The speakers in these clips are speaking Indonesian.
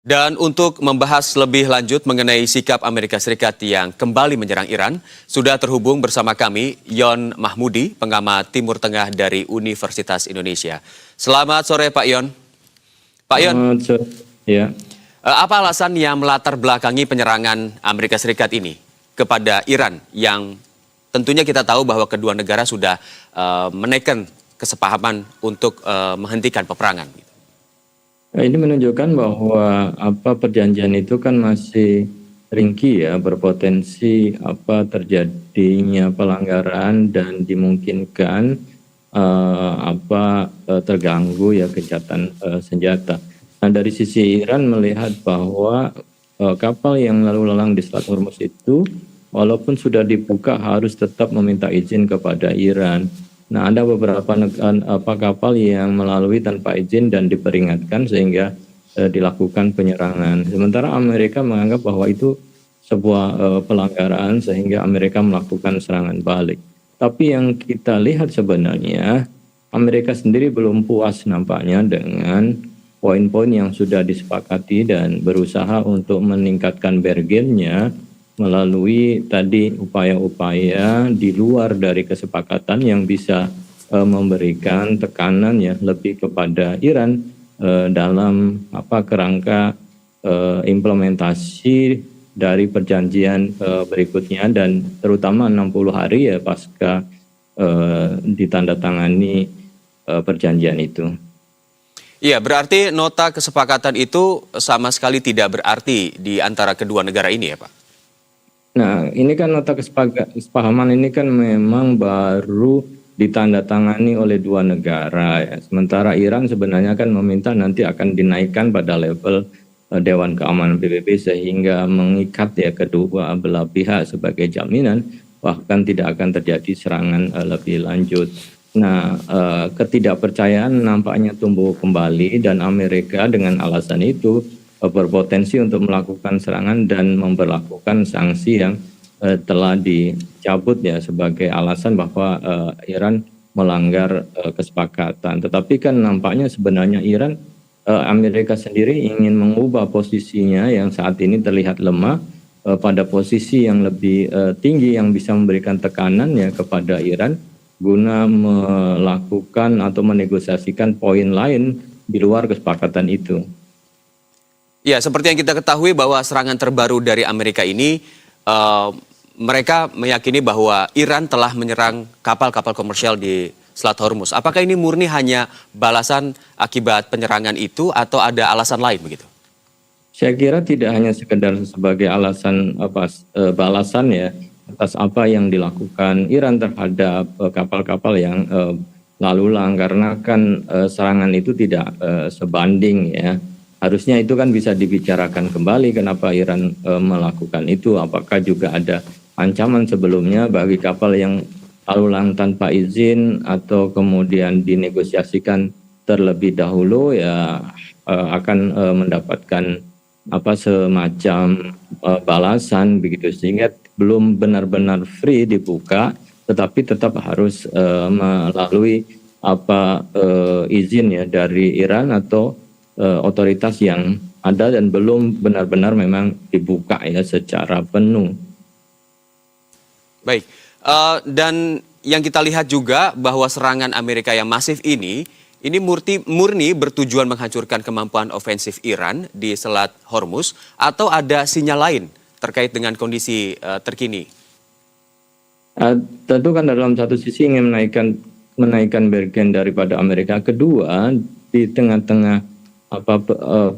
Dan untuk membahas lebih lanjut mengenai sikap Amerika Serikat yang kembali menyerang Iran, sudah terhubung bersama kami Yon Mahmudi, pengamat Timur Tengah dari Universitas Indonesia. Selamat sore Pak Yon. Pak Yon, Selamat sore. Ya. apa alasan yang melatar belakangi penyerangan Amerika Serikat ini kepada Iran yang tentunya kita tahu bahwa kedua negara sudah menaikkan kesepahaman untuk menghentikan peperangan? Ini menunjukkan bahwa perjanjian itu kan masih ringkih ya, berpotensi terjadinya pelanggaran dan dimungkinkan terganggu ya gencatan senjata. Nah, dari sisi Iran melihat bahwa kapal yang lalu lalang di Selat Hormuz itu walaupun sudah dibuka harus tetap meminta izin kepada Iran. Nah, ada beberapa kapal yang melalui tanpa izin dan diperingatkan sehingga dilakukan penyerangan. Sementara Amerika menganggap bahwa itu sebuah pelanggaran sehingga Amerika melakukan serangan balik. Tapi yang kita lihat sebenarnya Amerika sendiri belum puas nampaknya dengan poin-poin yang sudah disepakati dan berusaha untuk meningkatkan bargain-nya melalui tadi upaya-upaya di luar dari kesepakatan yang bisa memberikan tekanan ya lebih kepada Iran dalam kerangka implementasi dari perjanjian berikutnya dan terutama 60 hari ya pasca ditandatangani perjanjian itu. Iya, berarti nota kesepakatan itu sama sekali tidak berarti di antara kedua negara ini ya Pak? Nah, ini kan nota kesepahaman ini kan memang baru ditandatangani oleh dua negara ya. Sementara Iran sebenarnya kan meminta nanti akan dinaikkan pada level Dewan Keamanan PBB sehingga mengikat ya kedua belah pihak sebagai jaminan bahkan tidak akan terjadi serangan lebih lanjut. Nah, ketidakpercayaan nampaknya tumbuh kembali dan Amerika dengan alasan itu berpotensi untuk melakukan serangan dan memberlakukan sanksi yang telah dicabut ya sebagai alasan bahwa Iran melanggar kesepakatan. Tetapi kan nampaknya sebenarnya Amerika sendiri ingin mengubah posisinya yang saat ini terlihat lemah pada posisi yang lebih tinggi yang bisa memberikan tekanan ya kepada Iran guna melakukan atau menegosiasikan poin lain di luar kesepakatan itu. Ya, seperti yang kita ketahui bahwa serangan terbaru dari Amerika ini, mereka meyakini bahwa Iran telah menyerang kapal-kapal komersial di Selat Hormuz. Apakah ini murni hanya balasan akibat penyerangan itu atau ada alasan lain begitu? Saya kira tidak hanya sekedar sebagai alasan balasan ya atas apa yang dilakukan Iran terhadap kapal-kapal yang lalu lalang karena kan serangan itu tidak sebanding ya. Harusnya itu kan bisa dibicarakan kembali kenapa Iran melakukan itu. Apakah juga ada ancaman sebelumnya bagi kapal yang lalu lalang tanpa izin atau kemudian dinegosiasikan terlebih dahulu ya akan mendapatkan semacam balasan begitu sehingga belum benar-benar free dibuka tetapi tetap harus melalui izin ya dari Iran atau otoritas yang ada dan belum benar-benar memang dibuka ya secara penuh. Baik, dan yang kita lihat juga bahwa serangan Amerika yang masif ini murni bertujuan menghancurkan kemampuan ofensif Iran di Selat Hormuz atau ada sinyal lain terkait dengan kondisi terkini? Tentu kan dalam satu sisi ingin menaikkan bargain daripada Amerika. Kedua, di tengah-tengah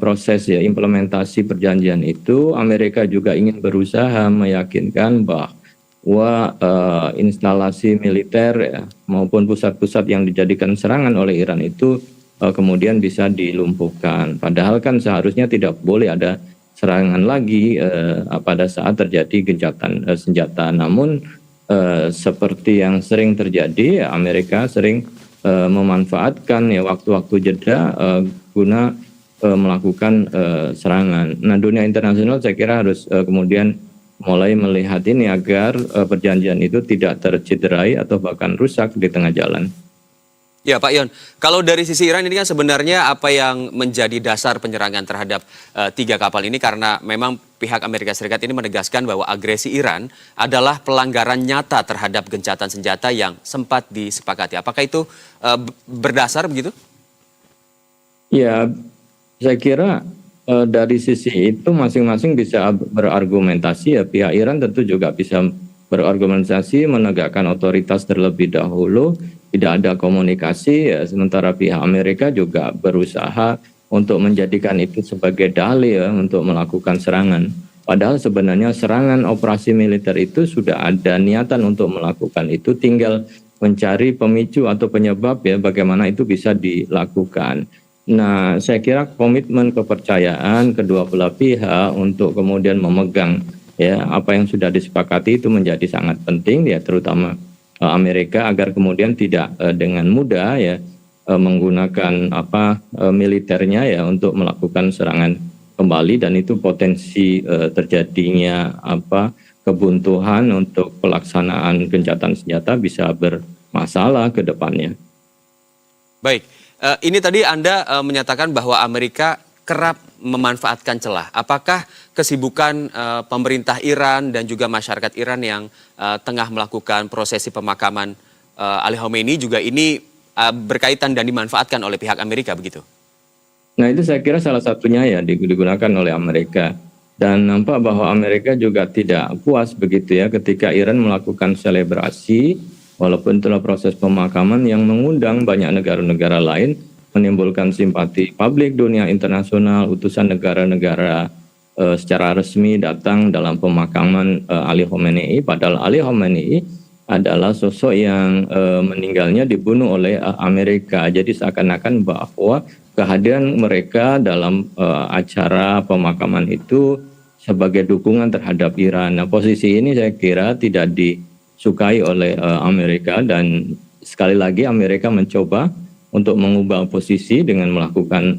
proses ya implementasi perjanjian itu Amerika juga ingin berusaha meyakinkan bahwa instalasi militer ya, maupun pusat-pusat yang dijadikan serangan oleh Iran itu kemudian bisa dilumpuhkan. Padahal kan seharusnya tidak boleh ada serangan lagi pada saat terjadi gencatan senjata. Namun seperti yang sering terjadi, Amerika sering memanfaatkan ya waktu-waktu jeda guna melakukan serangan. Nah, dunia internasional saya kira harus kemudian mulai melihat ini agar perjanjian itu tidak tercederai atau bahkan rusak di tengah jalan. Ya Pak Yon, kalau dari sisi Iran ini kan sebenarnya apa yang menjadi dasar penyerangan terhadap tiga kapal ini karena memang pihak Amerika Serikat ini menegaskan bahwa agresi Iran adalah pelanggaran nyata terhadap gencatan senjata yang sempat disepakati. Apakah itu berdasar begitu? Ya, saya kira dari sisi itu masing-masing bisa berargumentasi ya. Pihak Iran tentu juga bisa berargumentasi menegakkan otoritas terlebih dahulu, tidak ada komunikasi ya. Sementara pihak Amerika juga berusaha untuk menjadikan itu sebagai dalih ya, untuk melakukan serangan. Padahal sebenarnya serangan operasi militer itu sudah ada niatan untuk melakukan itu, tinggal mencari pemicu atau penyebab ya bagaimana itu bisa dilakukan. Nah, saya kira komitmen kepercayaan kedua belah pihak untuk kemudian memegang ya apa yang sudah disepakati itu menjadi sangat penting ya, terutama Amerika agar kemudian tidak dengan mudah ya menggunakan militernya ya untuk melakukan serangan kembali, dan itu potensi terjadinya kebuntuhan untuk pelaksanaan gencatan senjata bisa bermasalah ke depannya. Baik. Ini tadi Anda menyatakan bahwa Amerika kerap memanfaatkan celah. Apakah kesibukan pemerintah Iran dan juga masyarakat Iran yang tengah melakukan prosesi pemakaman Ali Khamenei juga ini berkaitan dan dimanfaatkan oleh pihak Amerika begitu? Nah, itu saya kira salah satunya ya digunakan oleh Amerika. Dan nampak bahwa Amerika juga tidak puas begitu ya ketika Iran melakukan selebrasi, walaupun itulah proses pemakaman yang mengundang banyak negara-negara lain, menimbulkan simpati publik dunia internasional, utusan negara-negara secara resmi datang dalam pemakaman Ali Khamenei. Padahal Ali Khamenei adalah sosok yang meninggalnya dibunuh oleh Amerika. Jadi seakan-akan bahwa kehadiran mereka dalam acara pemakaman itu sebagai dukungan terhadap Iran. Nah, posisi ini saya kira tidak disukai oleh Amerika, dan sekali lagi Amerika mencoba untuk mengubah posisi dengan melakukan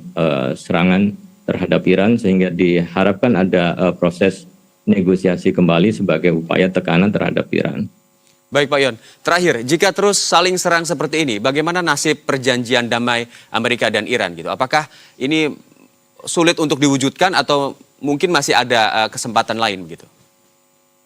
serangan terhadap Iran, sehingga diharapkan ada proses negosiasi kembali sebagai upaya tekanan terhadap Iran. Baik Pak Yon, terakhir, jika terus saling serang seperti ini, bagaimana nasib perjanjian damai Amerika dan Iran gitu? Apakah ini sulit untuk diwujudkan atau mungkin masih ada kesempatan lain begitu?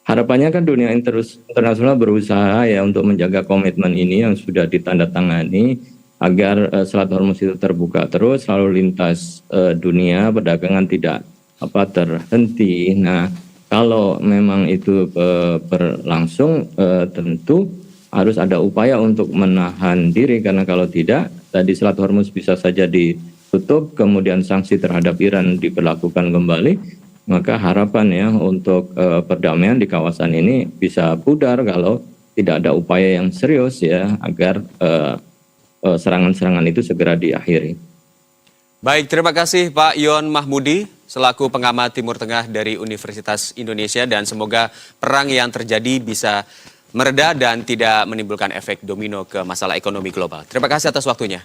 Harapannya kan dunia internasional berusaha ya untuk menjaga komitmen ini yang sudah ditandatangani agar Selat Hormuz itu terbuka terus, lalu lintas dunia perdagangan tidak terhenti. Nah, kalau memang itu berlangsung, tentu harus ada upaya untuk menahan diri, karena kalau tidak, tadi Selat Hormuz bisa saja ditutup, kemudian sanksi terhadap Iran diberlakukan kembali, maka harapan ya untuk perdamaian di kawasan ini bisa pudar kalau tidak ada upaya yang serius ya agar serangan-serangan itu segera diakhiri. Baik, terima kasih Pak Yon Mahmudi selaku pengamat Timur Tengah dari Universitas Indonesia, dan semoga perang yang terjadi bisa mereda dan tidak menimbulkan efek domino ke masalah ekonomi global. Terima kasih atas waktunya.